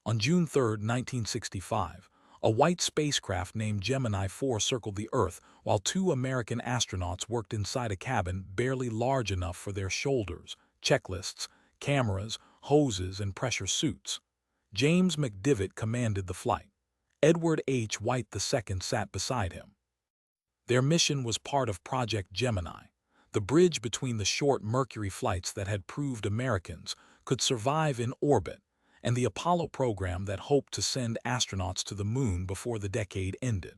On June 3, 1965, a white spacecraft named Gemini 4 circled the Earth while two American astronauts worked inside a cabin barely large enough for their shoulders, checklists, cameras, hoses, and pressure suits. James McDivitt commanded the flight. Edward H. White II sat beside him. Their mission was part of Project Gemini, the bridge between the short Mercury flights that had proved Americans could survive in orbit and the Apollo program that hoped to send astronauts to the moon before the decade ended.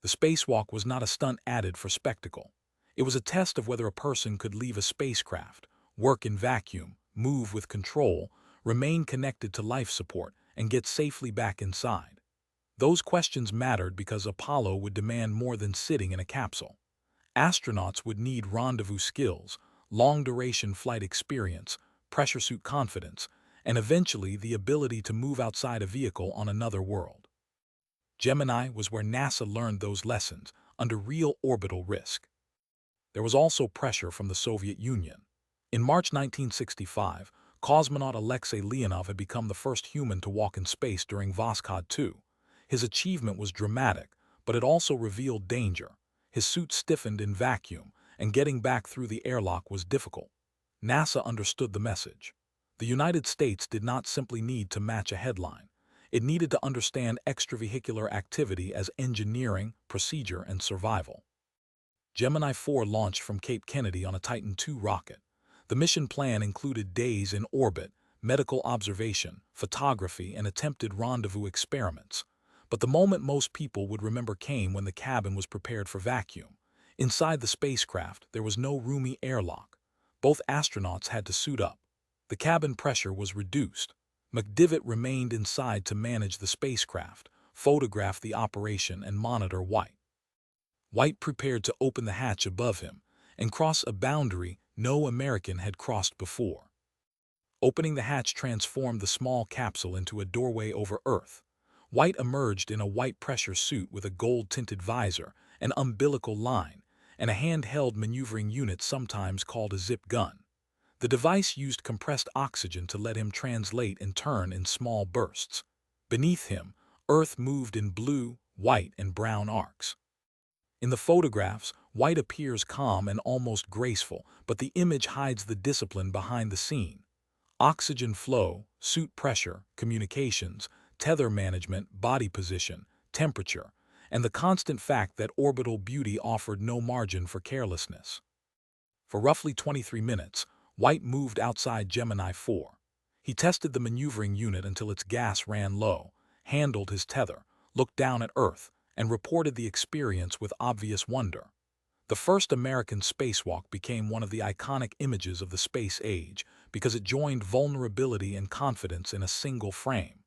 The spacewalk was not a stunt added for spectacle. It was a test of whether a person could leave a spacecraft, work in vacuum, move with control, remain connected to life support, and get safely back inside. Those questions mattered because Apollo would demand more than sitting in a capsule. Astronauts would need rendezvous skills, long-duration flight experience, pressure suit confidence, and eventually the ability to move outside a vehicle on another world. Gemini was where NASA learned those lessons under real orbital risk. There was also pressure from the Soviet Union. In March 1965, cosmonaut Alexei Leonov had become the first human to walk in space during Voskhod 2. His achievement was dramatic, but it also revealed danger. His suit stiffened in vacuum, and getting back through the airlock was difficult. NASA understood the message. The United States did not simply need to match a headline. It needed to understand extravehicular activity as engineering, procedure, and survival. Gemini 4 launched from Cape Kennedy on a Titan II rocket. The mission plan included days in orbit, medical observation, photography, and attempted rendezvous experiments. But the moment most people would remember came when the cabin was prepared for vacuum. Inside the spacecraft, there was no roomy airlock. Both astronauts had to suit up. The cabin pressure was reduced. McDivitt remained inside to manage the spacecraft, photograph the operation, and monitor White. White prepared to open the hatch above him and cross a boundary no American had crossed before. Opening the hatch transformed the small capsule into a doorway over Earth. White emerged in a white pressure suit with a gold-tinted visor, an umbilical line, and a handheld maneuvering unit sometimes called a zip gun. The device used compressed oxygen to let him translate and turn in small bursts. Beneath him, Earth moved in blue, white, and brown arcs. In the photographs, White appears calm and almost graceful, but the image hides the discipline behind the scene. Oxygen flow, suit pressure, communications, tether management, body position, temperature, and the constant fact that orbital beauty offered no margin for carelessness. For roughly 23 minutes, White moved outside Gemini 4. He tested the maneuvering unit until its gas ran low, handled his tether, looked down at Earth, and reported the experience with obvious wonder. The first American spacewalk became one of the iconic images of the space age because it joined vulnerability and confidence in a single frame.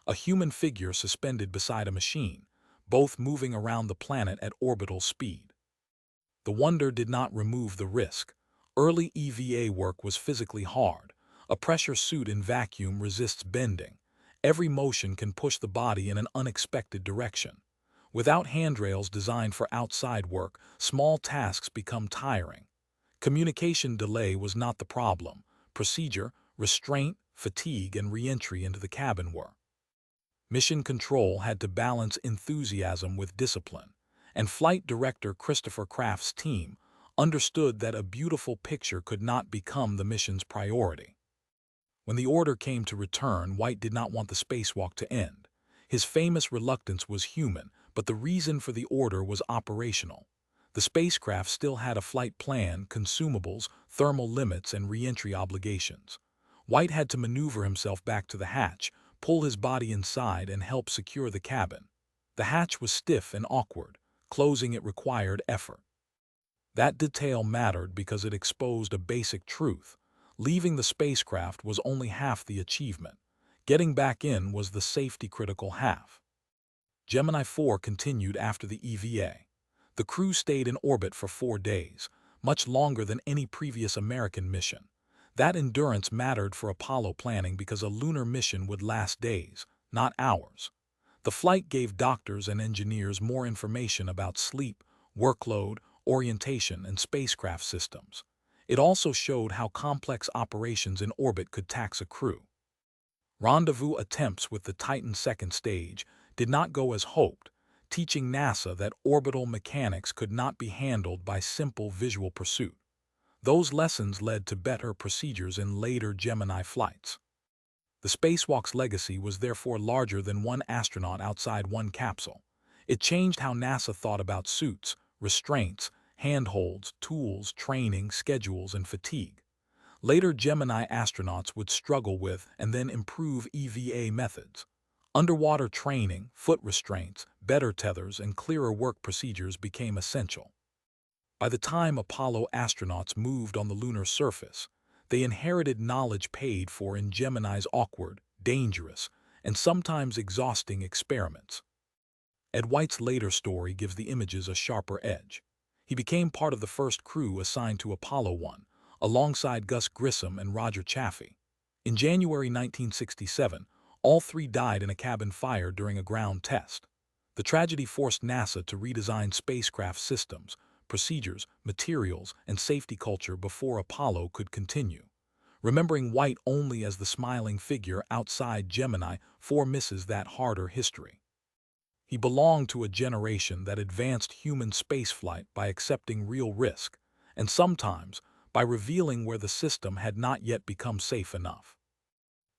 A human figure suspended beside a machine, both moving around the planet at orbital speed. The wonder did not remove the risk. Early EVA work was physically hard. A pressure suit in vacuum resists bending. Every motion can push the body in an unexpected direction. Without handrails designed for outside work, small tasks become tiring. Communication delay was not the problem. Procedure, restraint, fatigue, and re-entry into the cabin were. Mission Control had to balance enthusiasm with discipline, and Flight Director Christopher Kraft's team understood that a beautiful picture could not become the mission's priority. When the order came to return, White did not want the spacewalk to end. His famous reluctance was human, but the reason for the order was operational. The spacecraft still had a flight plan, consumables, thermal limits, and re-entry obligations. White had to maneuver himself back to the hatch, pull his body inside, and help secure the cabin. The hatch was stiff and awkward. Closing it required effort. That detail mattered because it exposed a basic truth. Leaving the spacecraft was only half the achievement. Getting back in was the safety-critical half. Gemini 4 continued after the EVA. The crew stayed in orbit for 4 days, much longer than any previous American mission. That endurance mattered for Apollo planning because a lunar mission would last days, not hours. The flight gave doctors and engineers more information about sleep, workload, orientation, and spacecraft systems. It also showed how complex operations in orbit could tax a crew. Rendezvous attempts with the Titan second stage did not go as hoped, teaching NASA that orbital mechanics could not be handled by simple visual pursuit. Those lessons led to better procedures in later Gemini flights. The spacewalk's legacy was therefore larger than one astronaut outside one capsule. It changed how NASA thought about suits, restraints, handholds, tools, training, schedules, and fatigue. Later Gemini astronauts would struggle with and then improve EVA methods. Underwater training, foot restraints, better tethers, and clearer work procedures became essential. By the time Apollo astronauts moved on the lunar surface, they inherited knowledge paid for in Gemini's awkward, dangerous, and sometimes exhausting experiments. Ed White's later story gives the images a sharper edge. He became part of the first crew assigned to Apollo 1, alongside Gus Grissom and Roger Chaffee. In January 1967, all three died in a cabin fire during a ground test. The tragedy forced NASA to redesign spacecraft systems, procedures, materials, and safety culture before Apollo could continue. Remembering White only as the smiling figure outside Gemini 4 misses that harder history. He belonged to a generation that advanced human spaceflight by accepting real risk, and sometimes by revealing where the system had not yet become safe enough.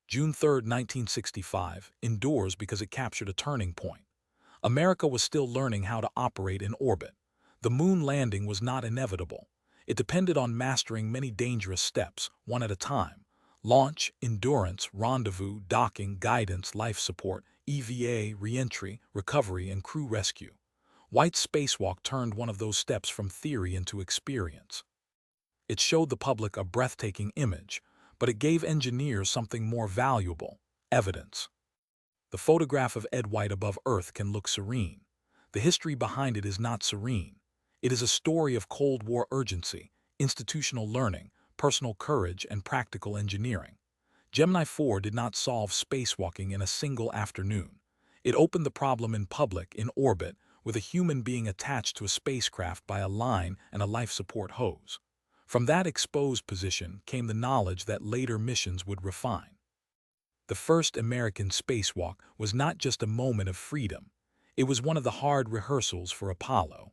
June 3, 1965, endures because it captured a turning point. America was still learning how to operate in orbit. The moon landing was not inevitable. It depended on mastering many dangerous steps, one at a time: launch, endurance, rendezvous, docking, guidance, life support, EVA, re-entry, recovery, and crew rescue. White's spacewalk turned one of those steps from theory into experience. It showed the public a breathtaking image, but it gave engineers something more valuable: evidence. The photograph of Ed White above Earth can look serene. The history behind it is not serene. It is a story of Cold War urgency, institutional learning, personal courage, and practical engineering. Gemini 4 did not solve spacewalking in a single afternoon. It opened the problem in public, in orbit, with a human being attached to a spacecraft by a line and a life support hose. From that exposed position came the knowledge that later missions would refine. The first American spacewalk was not just a moment of freedom. It was one of the hard rehearsals for Apollo.